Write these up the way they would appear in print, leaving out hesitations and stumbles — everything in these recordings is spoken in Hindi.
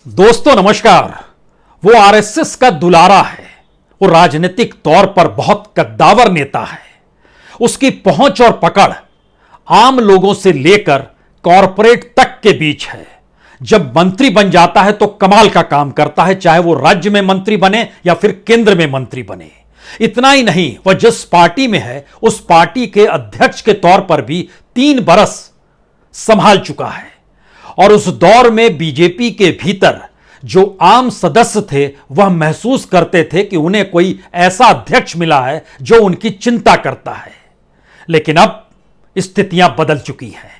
दोस्तों नमस्कार। वो आरएसएस का दुलारा है। वो राजनीतिक तौर पर बहुत कद्दावर नेता है। उसकी पहुंच और पकड़ आम लोगों से लेकर कॉरपोरेट तक के बीच है। जब मंत्री बन जाता है तो कमाल का काम करता है, चाहे वो राज्य में मंत्री बने या फिर केंद्र में मंत्री बने। इतना ही नहीं, वह जिस पार्टी में है उस पार्टी के अध्यक्ष के तौर पर भी 3 बरस संभाल चुका है। और उस दौर में बीजेपी के भीतर जो आम सदस्य थे वह महसूस करते थे कि उन्हें कोई ऐसा अध्यक्ष मिला है जो उनकी चिंता करता है। लेकिन अब स्थितियां बदल चुकी हैं।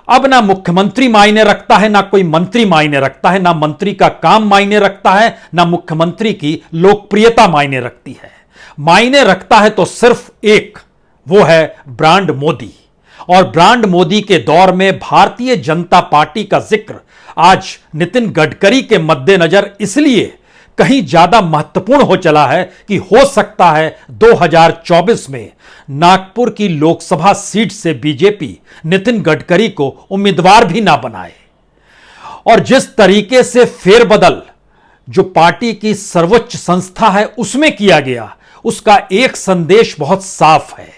अब ना मुख्यमंत्री मायने रखता है, ना कोई मंत्री मायने रखता है, ना मंत्री का काम मायने रखता है, ना मुख्यमंत्री की लोकप्रियता मायने रखती है। मायने रखता है तो सिर्फ एक, वो है ब्रांड मोदी। और ब्रांड मोदी के दौर में भारतीय जनता पार्टी का जिक्र आज नितिन गडकरी के मद्देनजर इसलिए कहीं ज्यादा महत्वपूर्ण हो चला है कि हो सकता है 2024 में नागपुर की लोकसभा सीट से बीजेपी नितिन गडकरी को उम्मीदवार भी ना बनाए। और जिस तरीके से फेरबदल जो पार्टी की सर्वोच्च संस्था है उसमें किया गया, उसका एक संदेश बहुत साफ है।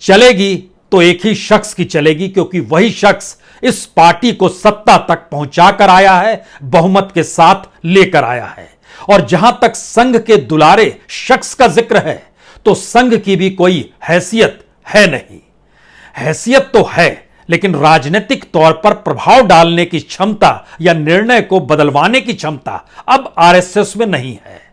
चलेगी तो एक ही शख्स की चलेगी, क्योंकि वही शख्स इस पार्टी को सत्ता तक पहुंचाकर आया है, बहुमत के साथ लेकर आया है। और जहां तक संघ के दुलारे शख्स का जिक्र है तो संघ की भी कोई हैसियत है नहीं। हैसियत तो है, लेकिन राजनीतिक तौर पर प्रभाव डालने की क्षमता या निर्णय को बदलवाने की क्षमता अब आरएसएस में नहीं है।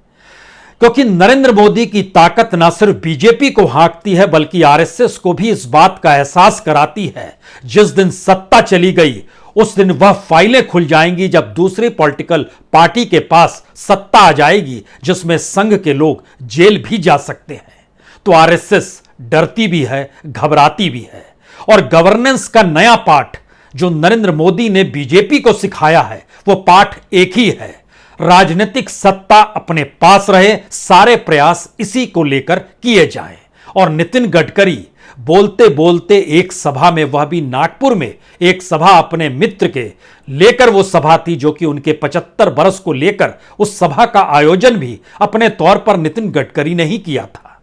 क्योंकि नरेंद्र मोदी की ताकत न सिर्फ बीजेपी को हाँकती है बल्कि आरएसएस को भी इस बात का एहसास कराती है। जिस दिन सत्ता चली गई उस दिन वह फाइलें खुल जाएंगी जब दूसरी पॉलिटिकल पार्टी के पास सत्ता आ जाएगी जिसमें संघ के लोग जेल भी जा सकते हैं। तो आरएसएस डरती भी है, घबराती भी है। और गवर्नेंस का नया पाठ जो नरेंद्र मोदी ने बीजेपी को सिखाया है वो पाठ एक ही है, राजनीतिक सत्ता अपने पास रहे, सारे प्रयास इसी को लेकर किए जाएं। और नितिन गडकरी बोलते बोलते एक सभा में, वह भी नागपुर में एक सभा अपने मित्र के लेकर, वो सभा थी जो कि उनके 75 बरस को लेकर, उस सभा का आयोजन भी अपने तौर पर नितिन गडकरी ने ही किया था।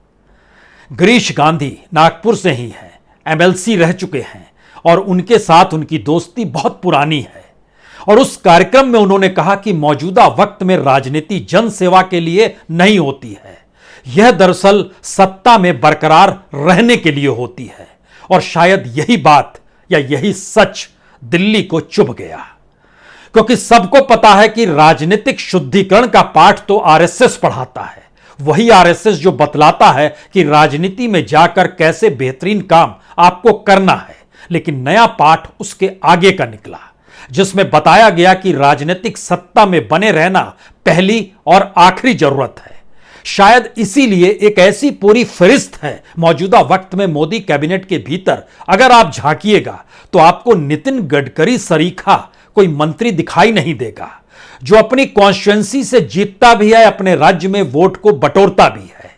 गिरीश गांधी नागपुर से ही हैं, एमएलसी रह चुके हैं और उनके साथ उनकी दोस्ती बहुत पुरानी है। और उस कार्यक्रम में उन्होंने कहा कि मौजूदा वक्त में राजनीति जन सेवा के लिए नहीं होती है, यह दरअसल सत्ता में बरकरार रहने के लिए होती है। और शायद यही बात या यही सच दिल्ली को चुभ गया, क्योंकि सबको पता है कि राजनीतिक शुद्धिकरण का पाठ तो आरएसएस पढ़ाता है। वही आरएसएस जो बतलाता है कि राजनीति में जाकर कैसे बेहतरीन काम आपको करना है। लेकिन नया पाठ उसके आगे का निकला, जिसमें बताया गया कि राजनीतिक सत्ता में बने रहना पहली और आखिरी जरूरत है। शायद इसीलिए एक ऐसी पूरी फहरिस्त है मौजूदा वक्त में मोदी कैबिनेट के भीतर। अगर आप झांकिएगा तो आपको नितिन गडकरी सरीखा कोई मंत्री दिखाई नहीं देगा, जो अपनी कॉन्स्टिट्यूएंसी से जीतता भी है, अपने राज्य में वोट को बटोरता भी है,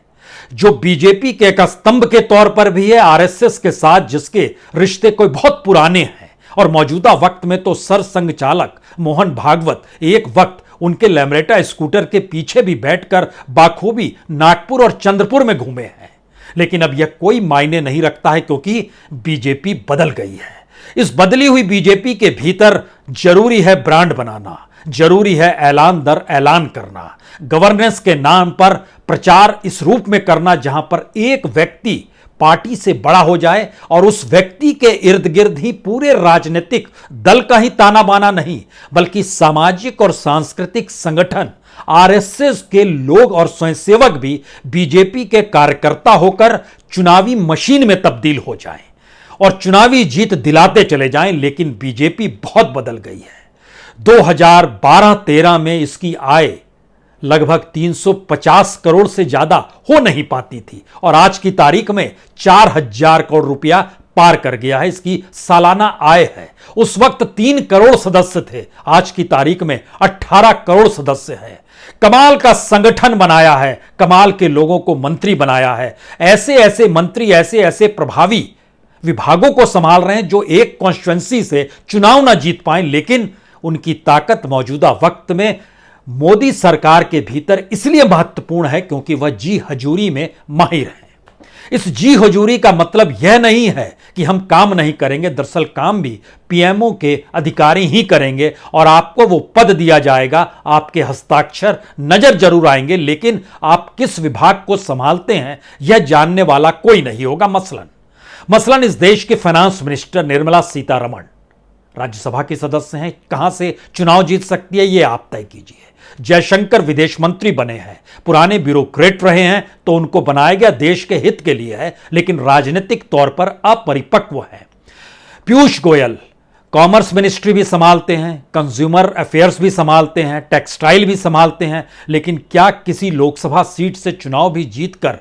जो बीजेपी के एक स्तंभ के तौर पर भी है, आरएसएस के साथ जिसके रिश्ते कोई बहुत पुराने हैं। और मौजूदा वक्त में तो सरसंघ चालक मोहन भागवत एक वक्त उनके लैम्ब्रेटा स्कूटर के पीछे भी बैठकर बाखूबी नागपुर और चंद्रपुर में घूमे हैं। लेकिन अब यह कोई मायने नहीं रखता है, क्योंकि बीजेपी बदल गई है। इस बदली हुई बीजेपी के भीतर जरूरी है ब्रांड बनाना, जरूरी है ऐलान दर ऐलान करना, गवर्नेंस के नाम पर प्रचार इस रूप में करना जहां पर एक व्यक्ति पार्टी से बड़ा हो जाए और उस व्यक्ति के इर्द गिर्द ही पूरे राजनीतिक दल का ही ताना बाना नहीं, बल्कि सामाजिक और सांस्कृतिक संगठन, आरएसएस के लोग और स्वयंसेवक भी बीजेपी के कार्यकर्ता होकर चुनावी मशीन में तब्दील हो जाएं और चुनावी जीत दिलाते चले जाएं। लेकिन बीजेपी बहुत बदल गई है। 2012-13 में इसकी आय लगभग 350 करोड़ से ज्यादा हो नहीं पाती थी और आज की तारीख में 4000 करोड़ रुपया पार कर गया है, इसकी सालाना आय है। उस वक्त 3 करोड़ सदस्य थे, आज की तारीख में 18 करोड़ सदस्य हैं। कमाल का संगठन बनाया है, कमाल के लोगों को मंत्री बनाया है। ऐसे ऐसे मंत्री, ऐसे ऐसे प्रभावी विभागों को संभाल रहे हैं जो एक कॉन्स्टिट्यूएंसी से चुनाव ना जीत पाए, लेकिन उनकी ताकत मौजूदा वक्त में मोदी सरकार के भीतर इसलिए महत्वपूर्ण है क्योंकि वह जी हजूरी में माहिर हैं। इस जी हजूरी का मतलब यह नहीं है कि हम काम नहीं करेंगे, दरअसल काम भी पीएमओ के अधिकारी ही करेंगे और आपको वो पद दिया जाएगा, आपके हस्ताक्षर नजर जरूर आएंगे, लेकिन आप किस विभाग को संभालते हैं यह जानने वाला कोई नहीं होगा। मसलन इस देश के फाइनेंस मिनिस्टर निर्मला सीतारमण राज्यसभा के सदस्य हैं, कहां से चुनाव जीत सकती है यह आप तय कीजिए। जयशंकर विदेश मंत्री बने हैं, पुराने ब्यूरोक्रेट रहे हैं, तो उनको बनाया गया देश के हित के लिए है, लेकिन राजनीतिक तौर पर अपरिपक्व है। पीयूष गोयल कॉमर्स मिनिस्ट्री भी संभालते हैं, कंज्यूमर अफेयर्स भी संभालते हैं, टेक्सटाइल भी संभालते हैं, लेकिन क्या किसी लोकसभा सीट से चुनाव भी जीतकर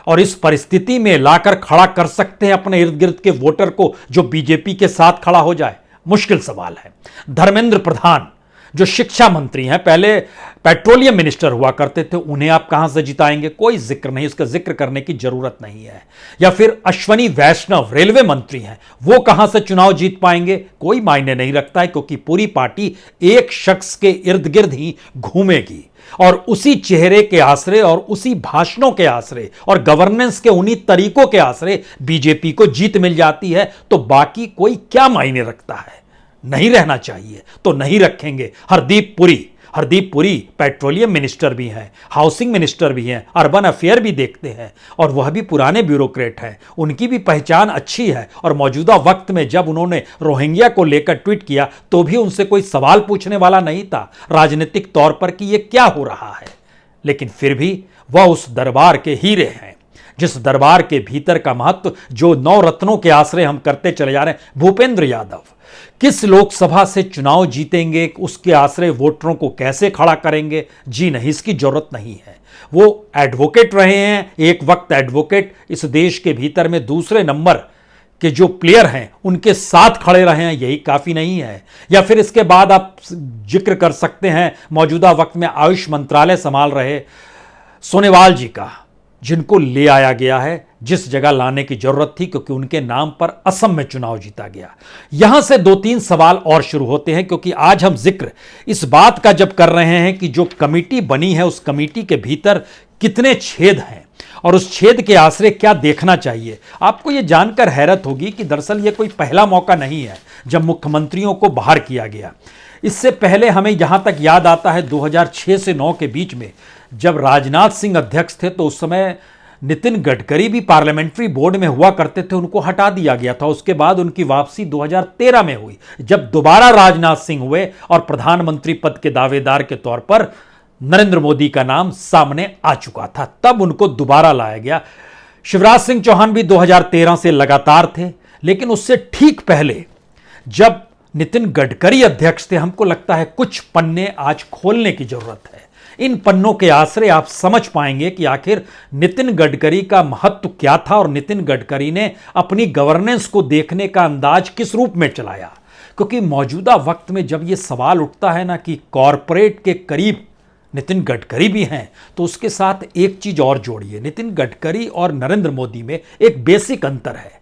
और इस परिस्थिति में लाकर खड़ा कर सकते हैं अपने इर्द गिर्द के वोटर को जो बीजेपी के साथ खड़ा हो जाए? मुश्किल सवाल है। धर्मेंद्र प्रधान जो शिक्षा मंत्री हैं, पहले पेट्रोलियम मिनिस्टर हुआ करते थे, उन्हें आप कहां से जिताएंगे? कोई जिक्र नहीं, उसका जिक्र करने की जरूरत नहीं है। या फिर अश्वनी वैष्णव रेलवे मंत्री हैं, वो कहां से चुनाव जीत पाएंगे? कोई मायने नहीं रखता है, क्योंकि पूरी पार्टी एक शख्स के इर्द गिर्द ही घूमेगी और उसी चेहरे के आसरे और उसी भाषणों के आसरे और गवर्नेंस के उन्हीं तरीकों के आसरे बीजेपी को जीत मिल जाती है। तो बाकी कोई क्या मायने रखता है? नहीं रहना चाहिए तो नहीं रखेंगे। हरदीप पुरी पेट्रोलियम मिनिस्टर भी हैं, हाउसिंग मिनिस्टर भी हैं, अर्बन अफेयर भी देखते हैं और वह भी पुराने ब्यूरोक्रेट हैं, उनकी भी पहचान अच्छी है। और मौजूदा वक्त में जब उन्होंने रोहिंग्या को लेकर ट्वीट किया तो भी उनसे कोई सवाल पूछने वाला नहीं था राजनीतिक तौर पर कि यह क्या हो रहा है। लेकिन फिर भी वह उस दरबार के हीरे हैं जिस दरबार के भीतर का महत्व जो 9 रत्नों के आश्रय हम करते चले जा रहे हैं। भूपेंद्र यादव किस लोकसभा से चुनाव जीतेंगे, उसके आश्रय वोटरों को कैसे खड़ा करेंगे? जी नहीं, इसकी जरूरत नहीं है। वो एडवोकेट रहे हैं, एक वक्त एडवोकेट इस देश के भीतर में दूसरे नंबर के जो प्लेयर हैं उनके साथ खड़े रहे हैं, यही काफी नहीं है। या फिर इसके बाद आप जिक्र कर सकते हैं मौजूदा वक्त में आयुष मंत्रालय संभाल रहे सोनेवाल जी का, जिनको ले आया गया है जिस जगह लाने की जरूरत थी, क्योंकि उनके नाम पर असम में चुनाव जीता गया। यहां से 2-3 सवाल और शुरू होते हैं, क्योंकि आज हम जिक्र इस बात का जब कर रहे हैं कि जो कमेटी बनी है उस कमेटी के भीतर कितने छेद हैं और उस छेद के आश्रय क्या देखना चाहिए। आपको यह जानकर हैरत होगी कि दरअसल यह कोई पहला मौका नहीं है जब मुख्यमंत्रियों को बाहर किया गया। इससे पहले हमें यहां तक याद आता है 2006 से 9 के बीच में जब राजनाथ सिंह अध्यक्ष थे तो उस समय नितिन गडकरी भी पार्लियामेंट्री बोर्ड में हुआ करते थे, उनको हटा दिया गया था। उसके बाद उनकी वापसी 2013 में हुई जब दोबारा राजनाथ सिंह हुए और प्रधानमंत्री पद के दावेदार के तौर पर नरेंद्र मोदी का नाम सामने आ चुका था, तब उनको दोबारा लाया गया। शिवराज सिंह चौहान भी 2013 से लगातार थे, लेकिन उससे ठीक पहले जब नितिन गडकरी अध्यक्ष थे, हमको लगता है कुछ पन्ने आज खोलने की जरूरत है। इन पन्नों के आश्रय आप समझ पाएंगे कि आखिर नितिन गडकरी का महत्व क्या था और नितिन गडकरी ने अपनी गवर्नेंस को देखने का अंदाज किस रूप में चलाया। क्योंकि मौजूदा वक्त में जब यह सवाल उठता है ना कि कॉरपोरेट के करीब नितिन गडकरी भी हैं, तो उसके साथ एक चीज और जोड़िए। नितिन गडकरी और नरेंद्र मोदी में एक बेसिक अंतर है।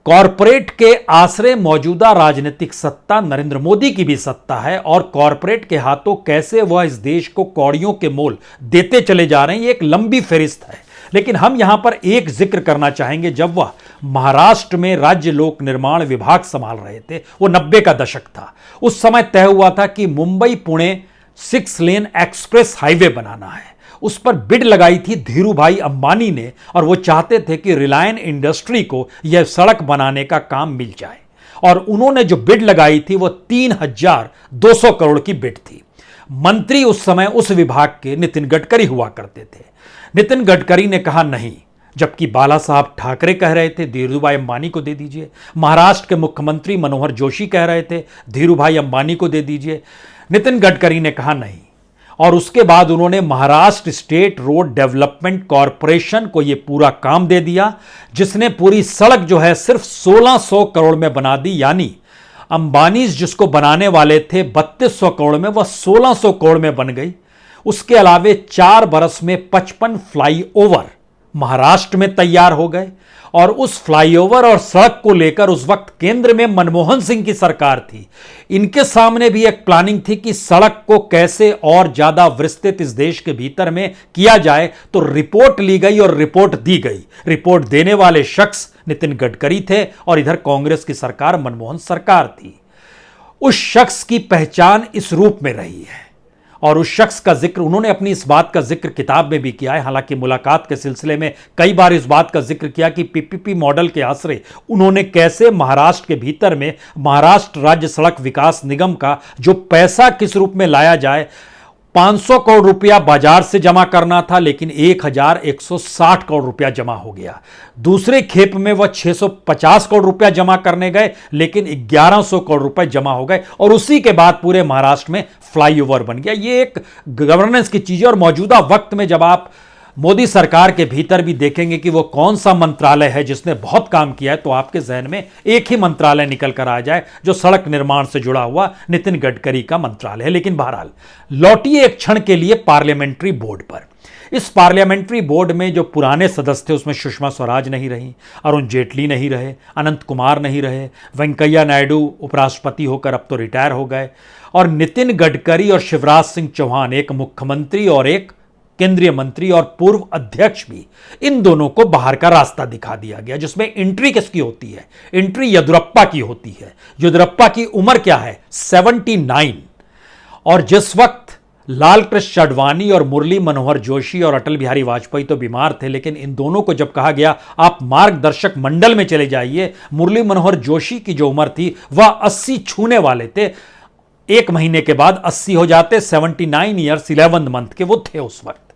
कॉरपोरेट के आश्रय मौजूदा राजनीतिक सत्ता नरेंद्र मोदी की भी सत्ता है और कॉरपोरेट के हाथों कैसे वह इस देश को कौड़ियों के मोल देते चले जा रहे हैं, ये एक लंबी फहरिस्त है। लेकिन हम यहां पर एक जिक्र करना चाहेंगे, जब वह महाराष्ट्र में राज्य लोक निर्माण विभाग संभाल रहे थे, वो 90 का दशक था। उस समय तय हुआ था कि मुंबई पुणे 6 लेन एक्सप्रेस हाईवे बनाना है। उस पर बिड लगाई थी धीरूभाई अंबानी ने और वो चाहते थे कि रिलायंस इंडस्ट्री को यह सड़क बनाने का काम मिल जाए। और उन्होंने जो बिड लगाई थी वो 3200 करोड़ की बिड थी। मंत्री उस समय उस विभाग के नितिन गडकरी हुआ करते थे। नितिन गडकरी ने कहा नहीं, जबकि बाला साहब ठाकरे कह रहे थे धीरूभाई अंबानी को दे दीजिए। महाराष्ट्र के मुख्यमंत्री मनोहर जोशी कह रहे थे धीरूभाई अंबानी को दे दीजिए। नितिन गडकरी ने कहा नहीं, और उसके बाद उन्होंने Maharashtra state road development corporation को यह पूरा काम दे दिया, जिसने पूरी सड़क जो है सिर्फ 1600 करोड़ में बना दी। यानी अंबानी जिसको बनाने वाले थे 3200 करोड़ में, वह 1600 करोड़ में बन गई। उसके अलावे 4 बरस में 55 फ्लाईओवर महाराष्ट्र में तैयार हो गए और उस फ्लाईओवर और सड़क को लेकर उस वक्त केंद्र में मनमोहन सिंह की सरकार थी। इनके सामने भी एक प्लानिंग थी कि सड़क को कैसे और ज्यादा विस्तृत इस देश के भीतर में किया जाए। तो रिपोर्ट ली गई और रिपोर्ट दी गई। रिपोर्ट देने वाले शख्स नितिन गडकरी थे और इधर कांग्रेस की सरकार मनमोहन सरकार थी। उस शख्स की पहचान इस रूप में रही है और उस शख्स का जिक्र उन्होंने अपनी इस बात का जिक्र किताब में भी किया है। हालांकि मुलाकात के सिलसिले में कई बार इस बात का जिक्र किया कि पीपीपी मॉडल के आश्रय उन्होंने कैसे महाराष्ट्र के भीतर में महाराष्ट्र राज्य सड़क विकास निगम का जो पैसा किस रूप में लाया जाए। 500 करोड़ रुपया बाजार से जमा करना था, लेकिन 1160 करोड़ रुपया जमा हो गया। दूसरे खेप में वह 650 करोड़ रुपया जमा करने गए, लेकिन 1100 करोड़ रुपए जमा हो गए और उसी के बाद पूरे महाराष्ट्र में फ्लाईओवर बन गया। ये एक गवर्नेंस की चीज है और मौजूदा वक्त में जब आप मोदी सरकार के भीतर भी देखेंगे कि वो कौन सा मंत्रालय है जिसने बहुत काम किया है, तो आपके जहन में एक ही मंत्रालय निकल कर आ जाए जो सड़क निर्माण से जुड़ा हुआ नितिन गडकरी का मंत्रालय है। लेकिन बहरहाल लौटिए एक क्षण के लिए पार्लियामेंट्री बोर्ड पर। इस पार्लियामेंट्री बोर्ड में जो पुराने सदस्य थे उसमें सुषमा स्वराज नहीं रही, अरुण जेटली नहीं रहे, अनंत कुमार नहीं रहे, वेंकैया नायडू उपराष्ट्रपति होकर अब तो रिटायर हो गए और नितिन गडकरी और शिवराज सिंह चौहान, एक मुख्यमंत्री और एक केंद्रीय मंत्री और पूर्व अध्यक्ष भी, इन दोनों को बाहर का रास्ता दिखा दिया गया। जिसमें एंट्री किसकी होती है? एंट्री येदियुरप्पा की होती है। येदियुरप्पा की उम्र क्या है? 79। और जिस वक्त लाल कृष्ण आडवाणी और मुरली मनोहर जोशी और अटल बिहारी वाजपेयी तो बीमार थे, लेकिन इन दोनों को जब कहा गया आप मार्गदर्शक मंडल में चले जाइए, मुरली मनोहर जोशी की जो उम्र थी वह 80 छूने वाले थे। एक महीने के बाद 80 हो जाते, 79 ईयर्स 11 मंथ के वो थे उस वक्त।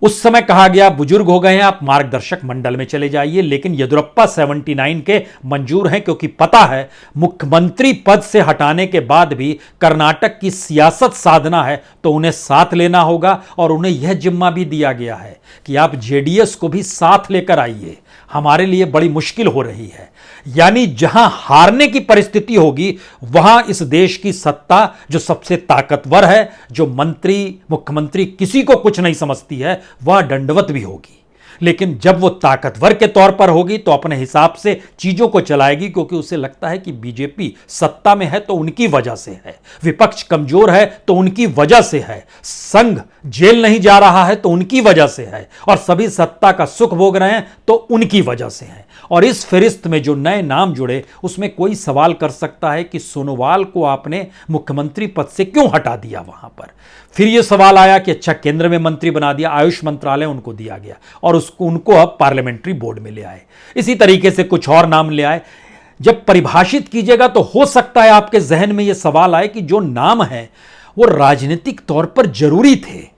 उस समय कहा गया बुजुर्ग हो गए हैं, आप मार्गदर्शक मंडल में चले जाइए। लेकिन येदियुरप्पा 79 के मंजूर हैं, क्योंकि पता है मुख्यमंत्री पद से हटाने के बाद भी कर्नाटक की सियासत साधना है तो उन्हें साथ लेना होगा और उन्हें यह जिम्मा भी दिया गया है कि आप जेडीएस को भी साथ लेकर आइए, हमारे लिए बड़ी मुश्किल हो रही है। यानी जहां हारने की परिस्थिति होगी वहां इस देश की सत्ता जो सबसे ताकतवर है, जो मंत्री मुख्यमंत्री किसी को कुछ नहीं समझती है, वह दंडवत भी होगी। लेकिन जब वो ताकतवर के तौर पर होगी तो अपने हिसाब से चीजों को चलाएगी, क्योंकि उसे लगता है कि बीजेपी सत्ता में है तो उनकी वजह से है, विपक्ष कमजोर है तो उनकी वजह से है, संघ जेल नहीं जा रहा है तो उनकी वजह से है और सभी सत्ता का सुख भोग रहे हैं तो उनकी वजह से है। और इस फहरिस्त में जो नए नाम जुड़े उसमें कोई सवाल कर सकता है कि सोनोवाल को आपने मुख्यमंत्री पद से क्यों हटा दिया वहां पर। फिर यह सवाल आया कि अच्छा केंद्र में मंत्री बना दिया, आयुष मंत्रालय उनको दिया गया और उनको अब पार्लियामेंट्री बोर्ड में ले आए। इसी तरीके से कुछ और नाम ले आए। जब परिभाषित कीजिएगा तो हो सकता है आपके जहन में यह सवाल आए कि जो नाम है वो राजनीतिक तौर पर जरूरी थे,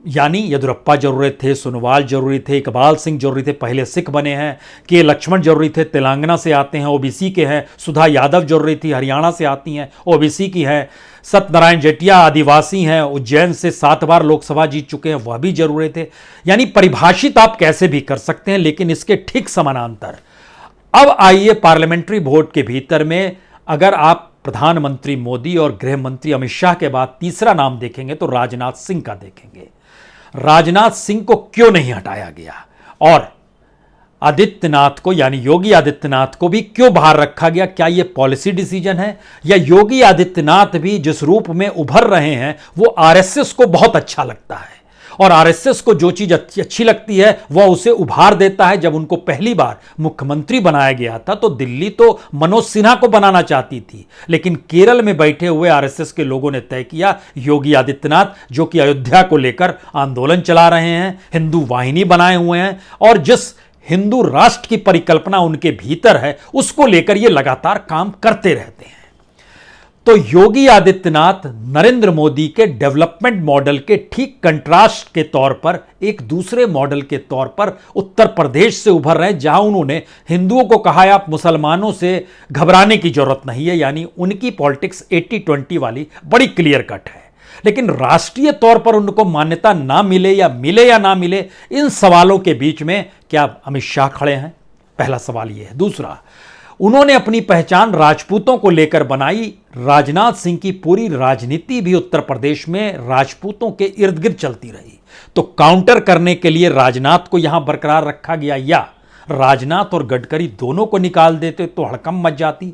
यानी येदियुरप्पा जरूरी थे, सोनोवाल जरूरी थे, इकबाल सिंह जरूरी थे, पहले सिख बने हैं, के लक्ष्मण जरूरी थे, तेलंगाना से आते हैं, ओबीसी के हैं, सुधा यादव जरूरी थी, हरियाणा से आती हैं, ओबीसी की हैं, सत्यनारायण जेटिया आदिवासी हैं, उज्जैन से 7 बार लोकसभा जीत चुके हैं, वह भी जरूरी थे। यानी परिभाषित आप कैसे भी कर सकते हैं, लेकिन इसके ठीक समानांतर अब आइए पार्लियामेंट्री बोर्ड के भीतर में अगर आप प्रधानमंत्री मोदी और गृह मंत्री अमित शाह के बाद तीसरा नाम देखेंगे तो राजनाथ सिंह का देखेंगे। राजनाथ सिंह को क्यों नहीं हटाया गया और आदित्यनाथ को यानी योगी आदित्यनाथ को भी क्यों बाहर रखा गया? क्या यह पॉलिसी डिसीजन है या योगी आदित्यनाथ भी जिस रूप में उभर रहे हैं वो आरएसएस को बहुत अच्छा लगता है और आरएसएस को जो चीज अच्छी लगती है वह उसे उभार देता है। जब उनको पहली बार मुख्यमंत्री बनाया गया था तो दिल्ली तो मनोज सिन्हा को बनाना चाहती थी, लेकिन केरल में बैठे हुए आरएसएस के लोगों ने तय किया योगी आदित्यनाथ जो कि अयोध्या को लेकर आंदोलन चला रहे हैं, हिंदू वाहिनी बनाए हुए हैं और जिस हिंदू राष्ट्र की परिकल्पना उनके भीतर है उसको लेकर ये लगातार काम करते रहते हैं। तो योगी आदित्यनाथ नरेंद्र मोदी के डेवलपमेंट मॉडल के ठीक कंट्रास्ट के तौर पर एक दूसरे मॉडल के तौर पर उत्तर प्रदेश से उभर रहे हैं, जहां उन्होंने हिंदुओं को कहा है आप मुसलमानों से घबराने की जरूरत नहीं है, यानी उनकी पॉलिटिक्स 80-20 वाली बड़ी क्लियर कट है। लेकिन राष्ट्रीय तौर पर उनको मान्यता ना मिले या ना मिले, इन सवालों के बीच में क्या अमित शाह खड़े हैं? पहला सवाल यह है। दूसरा, उन्होंने अपनी पहचान राजपूतों को लेकर बनाई। राजनाथ सिंह की पूरी राजनीति भी उत्तर प्रदेश में राजपूतों के इर्द गिर्द चलती रही। तो काउंटर करने के लिए राजनाथ को यहां बरकरार रखा गया, या राजनाथ और गडकरी दोनों को निकाल देते तो हड़कंप मच जाती,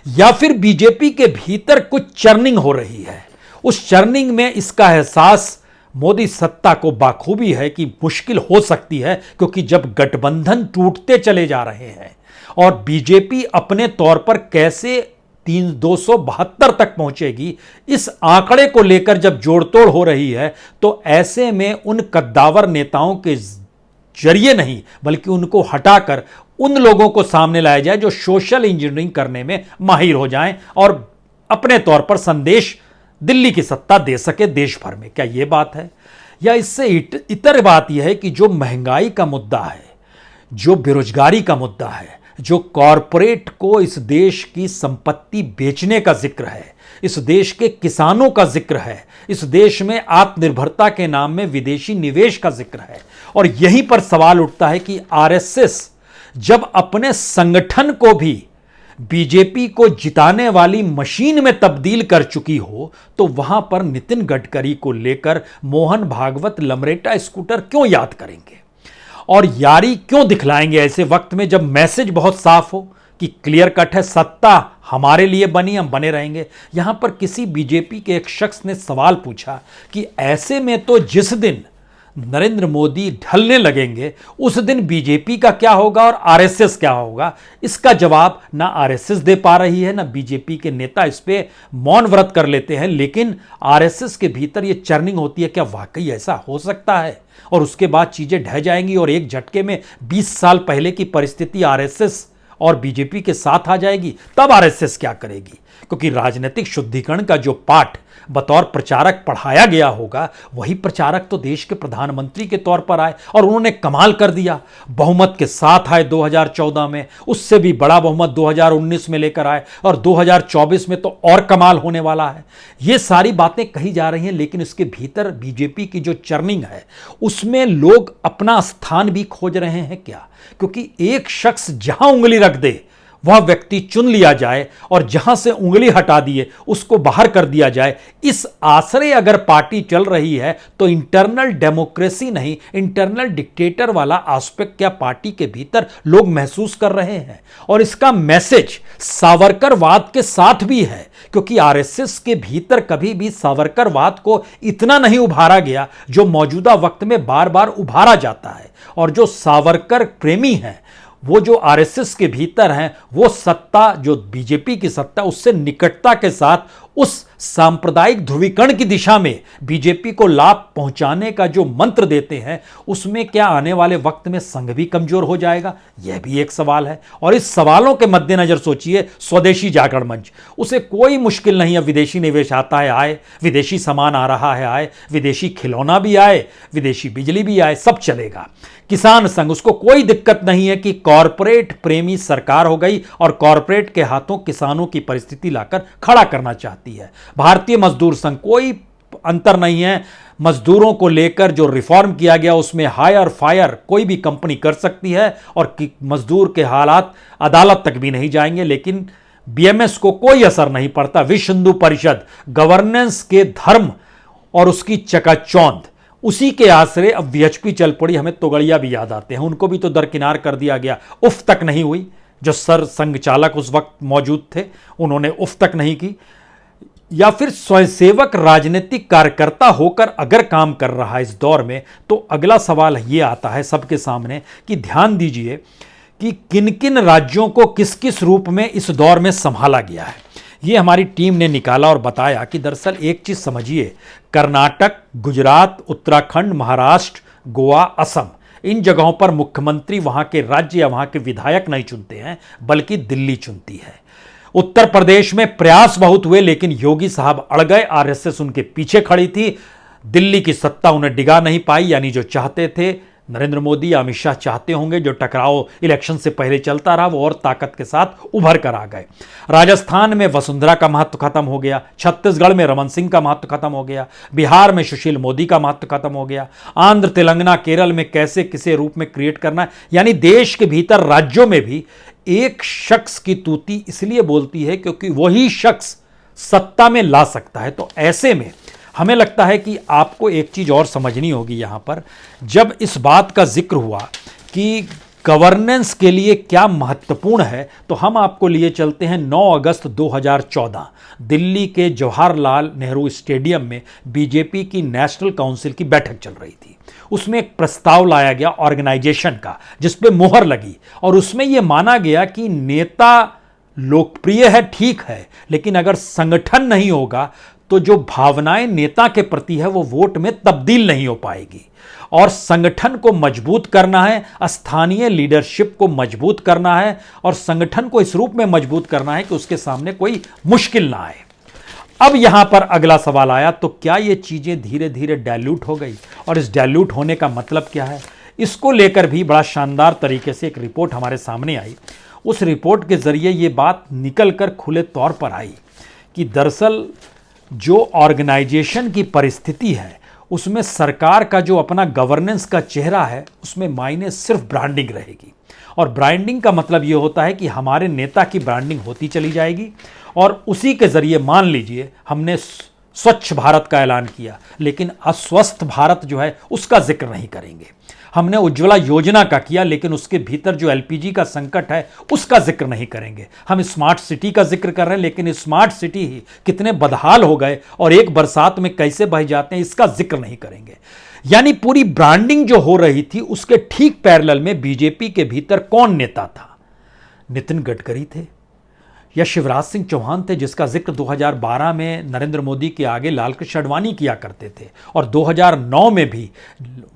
या फिर बीजेपी के भीतर कुछ चर्निंग हो रही है। उस चर्निंग में इसका एहसास मोदी सत्ता को बाखूबी है कि मुश्किल हो सकती है, क्योंकि जब गठबंधन टूटते चले जा रहे हैं और बीजेपी अपने तौर पर कैसे 272 तक पहुंचेगी, इस आंकड़े को लेकर जब जोड़तोड़ हो रही है, तो ऐसे में उन कद्दावर नेताओं के जरिए नहीं बल्कि उनको हटाकर उन लोगों को सामने लाया जाए जो सोशल इंजीनियरिंग करने में माहिर हो जाएं और अपने तौर पर संदेश दिल्ली की सत्ता दे सके देश भर में। क्या यह बात है? या इससे इतर बात यह है कि जो महंगाई का मुद्दा है, जो बेरोजगारी का मुद्दा है, जो कॉरपोरेट को इस देश की संपत्ति बेचने का जिक्र है, इस देश के किसानों का जिक्र है, इस देश में आत्मनिर्भरता के नाम में विदेशी निवेश का जिक्र है, और यहीं पर सवाल उठता है कि आरएसएस जब अपने संगठन को भी बीजेपी को जिताने वाली मशीन में तब्दील कर चुकी हो, तो वहां पर नितिन गडकरी को लेकर मोहन भागवत लमरेटा स्कूटर क्यों याद करेंगे और यारी क्यों दिखलाएंगे ऐसे वक्त में, जब मैसेज बहुत साफ हो कि क्लियर कट है, सत्ता हमारे लिए बनी, हम बने रहेंगे। यहां पर किसी बीजेपी के एक शख्स ने सवाल पूछा कि ऐसे में तो जिस दिन नरेंद्र मोदी ढलने लगेंगे उस दिन बीजेपी का क्या होगा और आरएसएस क्या होगा? इसका जवाब ना आरएसएस दे पा रही है, ना बीजेपी के नेता इस पे मौन व्रत कर लेते हैं। लेकिन आरएसएस के भीतर ये चर्निंग होती है, क्या वाकई ऐसा हो सकता है और उसके बाद चीजें ढह जाएंगी और एक झटके में 20 साल पहले की परिस्थिति आरएसएस और बीजेपी के साथ आ जाएगी? तब आरएसएस क्या करेगी? क्योंकि राजनीतिक शुद्धिकरण का जो पाठ बतौर प्रचारक पढ़ाया गया होगा, वही प्रचारक तो देश के प्रधानमंत्री के तौर पर आए और उन्होंने कमाल कर दिया। बहुमत के साथ आए 2014 में, उससे भी बड़ा बहुमत 2019 में लेकर आए और 2024 में तो और कमाल होने वाला है। ये सारी बातें कही जा रही हैं, लेकिन इसके भीतर बीजेपी की जो चर्निंग है उसमें लोग अपना स्थान भी खोज रहे हैं क्या? क्योंकि एक शख्स जहां उंगली रख दे वह व्यक्ति चुन लिया जाए और जहां से उंगली हटा दिए उसको बाहर कर दिया जाए, इस आश्रय अगर पार्टी चल रही है तो इंटरनल डेमोक्रेसी नहीं, इंटरनल डिक्टेटर वाला एस्पेक्ट क्या पार्टी के भीतर लोग महसूस कर रहे हैं? और इसका मैसेज सावरकरवाद के साथ भी है, क्योंकि आरएसएस के भीतर कभी भी सावरकरवाद को इतना नहीं उभारा गया जो मौजूदा वक्त में बार बार उभारा जाता है। और जो सावरकर प्रेमी हैं, वो जो आरएसएस के भीतर हैं, वो सत्ता जो बीजेपी की सत्ता उससे निकटता के साथ उस सांप्रदायिक ध्रुवीकरण की दिशा में बीजेपी को लाभ पहुंचाने का जो मंत्र देते हैं, उसमें क्या आने वाले वक्त में संघ भी कमजोर हो जाएगा? यह भी एक सवाल है। और इस सवालों के मद्देनजर सोचिए, स्वदेशी जागरण मंच, उसे कोई मुश्किल नहीं है, विदेशी निवेश आता है आए, विदेशी सामान आ रहा है आए, विदेशी खिलौना भी आए, विदेशी बिजली भी आए, सब चलेगा। किसान संघ, उसको कोई दिक्कत नहीं है कि कॉरपोरेट प्रेमी सरकार हो गई और कॉरपोरेट के हाथों किसानों की परिस्थिति लाकर खड़ा करना चाहती है। भारतीय मजदूर संघ, कोई अंतर नहीं है, मजदूरों को लेकर जो रिफॉर्म किया गया उसमें हायर फायर कोई भी कंपनी कर सकती है और मजदूर के हालात अदालत तक भी नहीं जाएंगे, लेकिन बीएमएस को कोई असर नहीं पड़ता। विश्व हिंदू परिषद, गवर्नेंस के धर्म और उसकी चकाचौंध, उसी के आश्रय अब वीएचपी चल पड़ी। हमें तोगड़िया भी याद आते हैं, उनको भी तो दरकिनार कर दिया गया, उफ तक नहीं हुई। जो सर संघ चालक उस वक्त मौजूद थे उन्होंने उफ तक नहीं की। या फिर स्वयंसेवक राजनीतिक कार्यकर्ता होकर अगर काम कर रहा है इस दौर में, तो अगला सवाल ये आता है सबके सामने कि ध्यान दीजिए कि किन किन राज्यों को किस किस रूप में इस दौर में संभाला गया है। ये हमारी टीम ने निकाला और बताया कि दरअसल एक चीज समझिए, कर्नाटक, गुजरात, उत्तराखंड, महाराष्ट्र, गोवा, असम, इन जगहों पर मुख्यमंत्री वहां के राज्य या वहां के विधायक नहीं चुनते हैं, बल्कि दिल्ली चुनती है। उत्तर प्रदेश में प्रयास बहुत हुए, लेकिन योगी साहब अड़ गए, आरएसएस उनके पीछे खड़ी थी, दिल्ली की सत्ता उन्हें डिगा नहीं पाई। यानी जो चाहते थे नरेंद्र मोदी या अमित शाह चाहते होंगे, जो टकराव इलेक्शन से पहले चलता रहा, वो और ताकत के साथ उभर कर आ गए। राजस्थान में वसुंधरा का महत्व खत्म हो गया, छत्तीसगढ़ में रमन सिंह का महत्व खत्म हो गया, बिहार में सुशील मोदी का महत्व खत्म हो गया, आंध्र, तेलंगाना, केरल में कैसे किसे रूप में क्रिएट करना है। यानी देश के भीतर राज्यों में भी एक शख्स की तूती इसलिए बोलती है क्योंकि वही शख्स सत्ता में ला सकता है। तो ऐसे में हमें लगता है कि आपको एक चीज़ और समझनी होगी यहाँ पर, जब इस बात का जिक्र हुआ कि गवर्नेंस के लिए क्या महत्वपूर्ण है, तो हम आपको लिए चलते हैं 9 अगस्त 2014 दिल्ली के जवाहरलाल नेहरू स्टेडियम में बीजेपी की नेशनल काउंसिल की बैठक चल रही थी। उसमें एक प्रस्ताव लाया गया ऑर्गेनाइजेशन का, जिस पे मोहर लगी, और उसमें यह माना गया कि नेता लोकप्रिय है, ठीक है, लेकिन अगर संगठन नहीं होगा तो जो भावनाएं नेता के प्रति है वो वोट में तब्दील नहीं हो पाएगी। और संगठन को मजबूत करना है, स्थानीय लीडरशिप को मजबूत करना है, और संगठन को इस रूप में मजबूत करना है कि उसके सामने कोई मुश्किल ना आए। अब यहां पर अगला सवाल आया, तो क्या ये चीजें धीरे धीरे डाइल्यूट हो गई, और इस डाइल्यूट होने का मतलब क्या है? इसको लेकर भी बड़ा शानदार तरीके से एक रिपोर्ट हमारे सामने आई। उस रिपोर्ट के जरिए ये बात निकल कर खुले तौर पर आई कि दरअसल जो ऑर्गेनाइजेशन की परिस्थिति है उसमें सरकार का जो अपना गवर्नेंस का चेहरा है उसमें मायने सिर्फ ब्रांडिंग रहेगी। और ब्रांडिंग का मतलब ये होता है कि हमारे नेता की ब्रांडिंग होती चली जाएगी, और उसी के जरिए मान लीजिए हमने स्वच्छ भारत का ऐलान किया, लेकिन अस्वस्थ भारत जो है उसका जिक्र नहीं करेंगे। हमने उज्ज्वला योजना का किया, लेकिन उसके भीतर जो एलपीजी का संकट है उसका जिक्र नहीं करेंगे। हम स्मार्ट सिटी का जिक्र कर रहे हैं, लेकिन स्मार्ट सिटी ही कितने बदहाल हो गए और एक बरसात में कैसे बह जाते हैं इसका जिक्र नहीं करेंगे। यानी पूरी ब्रांडिंग जो हो रही थी उसके ठीक पैरेलल में बीजेपी के भीतर कौन नेता था? नितिन गडकरी थे, या शिवराज सिंह चौहान थे, जिसका जिक्र 2012 में नरेंद्र मोदी के आगे लालकृष्ण आडवाणी किया करते थे, और 2009 में भी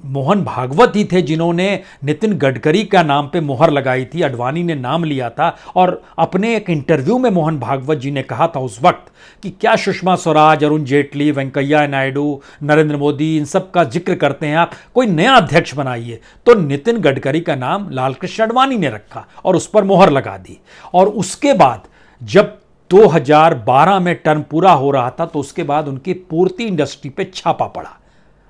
मोहन भागवत ही थे जिन्होंने नितिन गडकरी का नाम पे मोहर लगाई थी। आडवाणी ने नाम लिया था, और अपने एक इंटरव्यू में मोहन भागवत जी ने कहा था उस वक्त कि क्या सुषमा स्वराज, अरुण जेटली, वेंकैया नायडू, नरेंद्र मोदी, इन सब का जिक्र करते हैं आप, कोई नया अध्यक्ष बनाइए। तो नितिन गडकरी का नाम लालकृष्ण आडवाणी ने रखा और उस पर मोहर लगा दी। और उसके बाद जब 2012 में टर्म पूरा हो रहा था तो उसके बाद उनकी पूर्ति इंडस्ट्री पे छापा पड़ा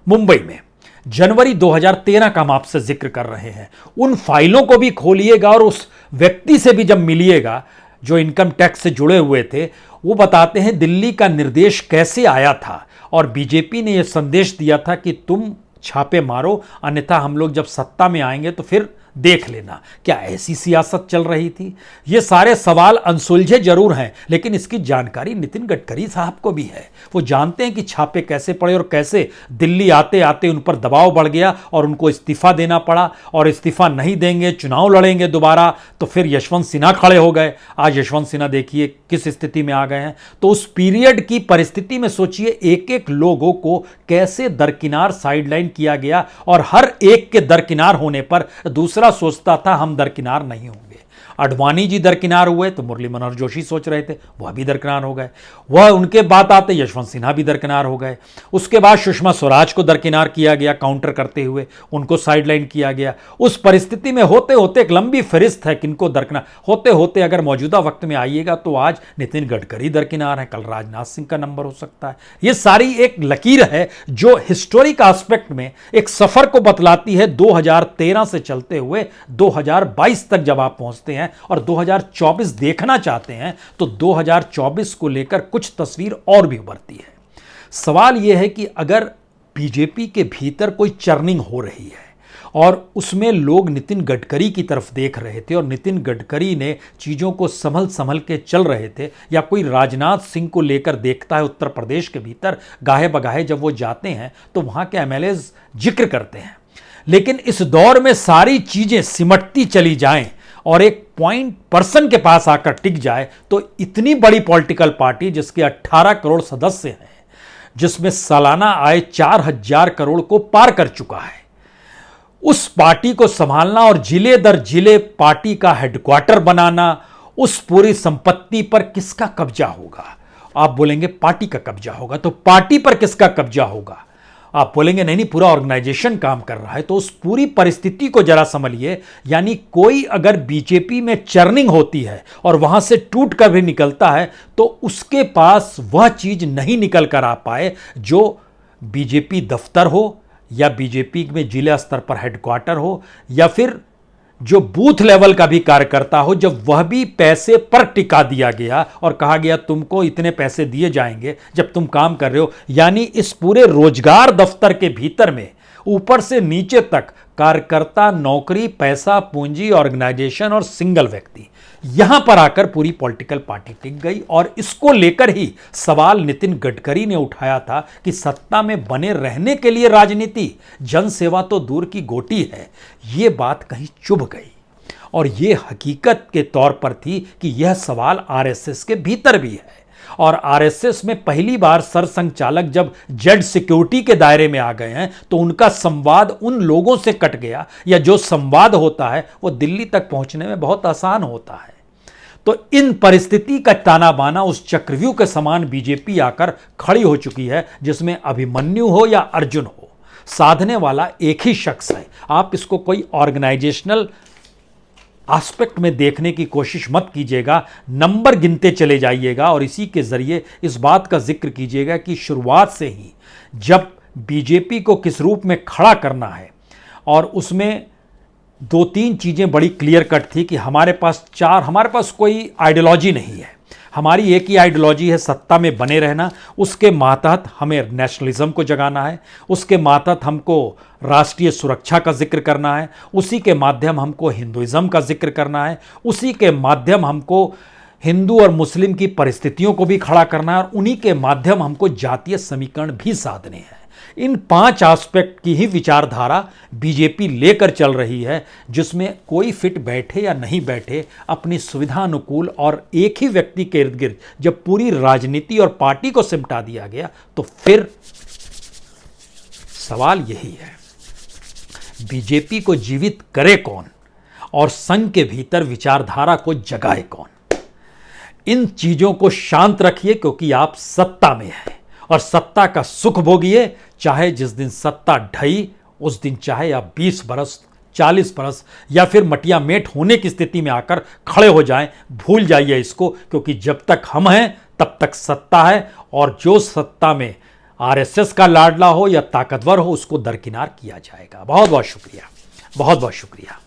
मुंबई में। जनवरी 2013 का हम आपसे जिक्र कर रहे हैं। उन फाइलों को भी खोलिएगा और उस व्यक्ति से भी जब मिलिएगा जो इनकम टैक्स से जुड़े हुए थे, वो बताते हैं दिल्ली का निर्देश कैसे आया था, और बीजेपी ने यह संदेश दिया था कि तुम छापे मारो, अन्यथा हम लोग जब सत्ता में आएंगे तो फिर देख लेना। क्या ऐसी सियासत चल रही थी? ये सारे सवाल अनसुलझे जरूर हैं, लेकिन इसकी जानकारी नितिन गडकरी साहब को भी है। वो जानते हैं कि छापे कैसे पड़े और कैसे दिल्ली आते आते उन पर दबाव बढ़ गया और उनको इस्तीफा देना पड़ा, और इस्तीफा नहीं देंगे, चुनाव लड़ेंगे दोबारा, तो फिर यशवंत सिन्हा खड़े हो गए। आज यशवंत सिन्हा देखिए किस स्थिति में आ गए हैं। तो उस पीरियड की परिस्थिति में सोचिए एक एक लोगों को कैसे दरकिनार साइडलाइन किया गया, और हर एक के दरकिनार होने पर दूसरा सोचता था हम दरकिनार नहीं होंगे। आडवाणी जी दरकिनार हुए तो मुरली मनोहर जोशी सोच रहे थे वह भी दरकिनार हो गए, वह उनके बाद आते यशवंत सिन्हा भी दरकिनार हो गए। उसके बाद सुषमा स्वराज को दरकिनार किया गया, काउंटर करते हुए उनको साइडलाइन किया गया। उस परिस्थिति में होते होते एक लंबी फहरिस्त है किनको दरकिनार होते होते, अगर मौजूदा वक्त में आइएगा तो आज नितिन गडकरी दरकिनार है, कल राजनाथ सिंह का नंबर हो सकता है। यह सारी एक लकीर है जो हिस्टोरिक एस्पेक्ट में एक सफर को बतलाती है। 2013 से चलते हुए 2022 तक जब आप पहुंचते हैं और 2024 देखना चाहते हैं तो 2024 को लेकर कुछ तस्वीर और भी उभरती है। सवाल यह है कि अगर बीजेपी के भीतर कोई चर्निंग हो रही है और उसमें लोग नितिन गडकरी की तरफ देख रहे थे और नितिन गडकरी ने चीज़ों को संभल संभल के चल रहे थे, या कोई राजनाथ सिंह को लेकर देखता है उत्तर प्रदेश के भीतर, गाहे बगाहे जब वो जाते हैं तो वहाँ के एमएलएज जिक्र करते हैं। लेकिन इस दौर में सारी चीज़ें सिमटती चली जाएं और एक पॉइंट पर्सन के पास आकर टिक जाए तो इतनी बड़ी पॉलिटिकल पार्टी जिसके 18 करोड़ सदस्य हैं, जिसमें सालाना आय 4000 करोड़ को पार कर चुका है, उस पार्टी को संभालना और जिले दर जिले पार्टी का हेडक्वार्टर बनाना, उस पूरी संपत्ति पर किसका कब्जा होगा? आप बोलेंगे पार्टी का कब्जा होगा। तो पार्टी पर किसका कब्जा होगा? आप बोलेंगे नहीं पूरा ऑर्गेनाइजेशन काम कर रहा है। तो उस पूरी परिस्थिति को जरा समझिए। यानी कोई अगर बीजेपी में चर्निंग होती है और वहां से टूट कर भी निकलता है तो उसके पास वह चीज नहीं निकल कर आ पाए जो बीजेपी दफ्तर हो, या बीजेपी में जिला स्तर पर हेडक्वार्टर हो, या फिर जो बूथ लेवल का भी कार्यकर्ता हो, जब वह भी पैसे पर टिका दिया गया और कहा गया तुमको इतने पैसे दिए जाएंगे जब तुम काम कर रहे हो, यानी इस पूरे रोजगार दफ्तर के भीतर में ऊपर से नीचे तक कार्यकर्ता, नौकरी, पैसा, पूंजी, ऑर्गेनाइजेशन और सिंगल व्यक्ति, यहां पर आकर पूरी पॉलिटिकल पार्टी टिक गई। और इसको लेकर ही सवाल नितिन गडकरी ने उठाया था कि सत्ता में बने रहने के लिए राजनीति, जनसेवा तो दूर की गोटी है। यह बात कहीं चुभ गई और यह हकीकत के तौर पर थी कि यह सवाल आरएसएस के भीतर भी है। और आरएसएस में पहली बार सरसंघचालक जब जेड सिक्योरिटी के दायरे में आ गए हैं तो उनका संवाद उन लोगों से कट गया, या जो संवाद होता है वो दिल्ली तक पहुंचने में बहुत आसान होता है। तो इन परिस्थिति का ताना बाना उस चक्रव्यूह के समान बीजेपी आकर खड़ी हो चुकी है, जिसमें अभिमन्यु हो या अर्जुन हो, साधने वाला एक ही शख्स है। आप इसको कोई ऑर्गेनाइजेशनल एस्पेक्ट में देखने की कोशिश मत कीजिएगा, नंबर गिनते चले जाइएगा और इसी के जरिए इस बात का जिक्र कीजिएगा कि शुरुआत से ही जब बीजेपी को किस रूप में खड़ा करना है, और उसमें दो तीन चीज़ें बड़ी क्लियर कट थी कि हमारे पास कोई आइडियोलॉजी नहीं है, हमारी एक ही आइडियोलॉजी है सत्ता में बने रहना। उसके मातहत हमें नेशनलिज्म को जगाना है, उसके मातहत हमको राष्ट्रीय सुरक्षा का जिक्र करना है, उसी के माध्यम हमको हिंदुइज्म का जिक्र करना है, उसी के माध्यम हमको हिंदू और मुस्लिम की परिस्थितियों को भी खड़ा करना है, और उन्हीं के माध्यम हमको जातीय समीकरण भी साधने हैं। इन 5 एस्पेक्ट की ही विचारधारा बीजेपी लेकर चल रही है, जिसमें कोई फिट बैठे या नहीं बैठे, अपनी सुविधा अनुकूल और एक ही व्यक्ति के इर्द गिर्द जब पूरी राजनीति और पार्टी को सिमटा दिया गया तो फिर सवाल यही है, बीजेपी को जीवित करे कौन और संघ के भीतर विचारधारा को जगाए कौन। इन चीजों को शांत रखिए, क्योंकि आप सत्ता में हैं और सत्ता का सुख भोगिए, चाहे जिस दिन सत्ता ढही उस दिन चाहे आप 20 बरस 40 बरस या फिर मटिया मेट होने की स्थिति में आकर खड़े हो जाएं, भूल जाइए इसको, क्योंकि जब तक हम हैं तब तक सत्ता है, और जो सत्ता में आरएसएस का लाडला हो या ताकतवर हो उसको दरकिनार किया जाएगा। बहुत बहुत शुक्रिया, बहुत बहुत शुक्रिया।